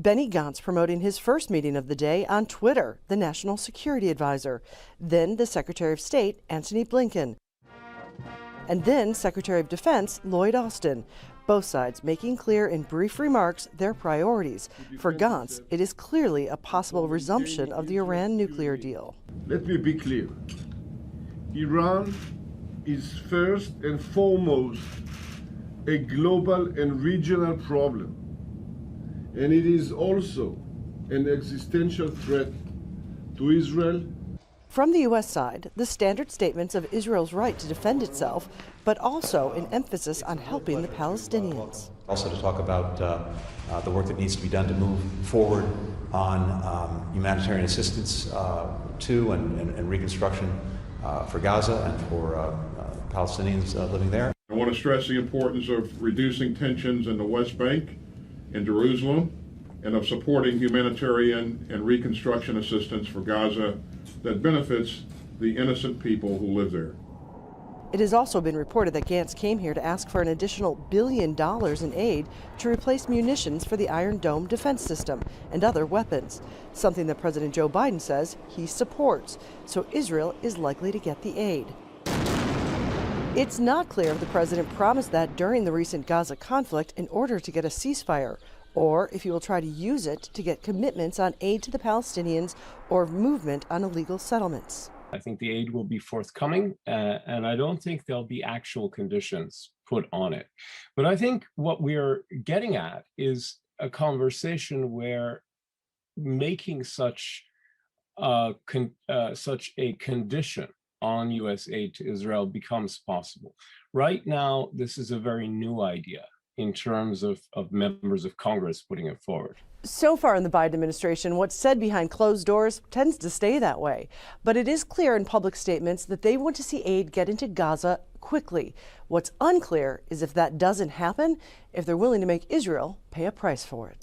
Benny Gantz promoting his first meeting of the day on Twitter, the National Security Advisor, then the Secretary of State, Antony Blinken, and then Secretary of Defense, Lloyd Austin. Both sides making clear in brief remarks their priorities. For Gantz, it is clearly a possible resumption of the Iran nuclear deal. Let me be clear. Iran is first and foremost a global and regional problem, and it is also an existential threat to Israel. From the U.S. side, the standard statements of Israel's right to defend itself, but also an emphasis on helping the Palestinians. Also to talk about the work that needs to be done to move forward on humanitarian assistance to and reconstruction for Gaza and for Palestinians living there. I want to stress the importance of reducing tensions in the West Bank and Jerusalem, and of supporting humanitarian and reconstruction assistance for Gaza that benefits the innocent people who live there. It has also been reported that Gantz came here to ask for an additional $1 billion in aid to replace munitions for the Iron Dome defense system and other weapons, something that President Joe Biden says he supports, so Israel is likely to get the aid. It's not clear if the president promised that during the recent Gaza conflict in order to get a ceasefire, or if he will try to use it to get commitments on aid to the Palestinians or movement on illegal settlements. I think the aid will be forthcoming, and I don't think there'll be actual conditions put on it. But I think what we're getting at is a conversation where making such a condition on U.S. aid to Israel becomes possible. Right now, this is a very new idea in terms of members of Congress putting it forward. So far in the Biden administration, what's said behind closed doors tends to stay that way. But it is clear in public statements that they want to see aid get into Gaza quickly. What's unclear is if that doesn't happen, if they're willing to make Israel pay a price for it.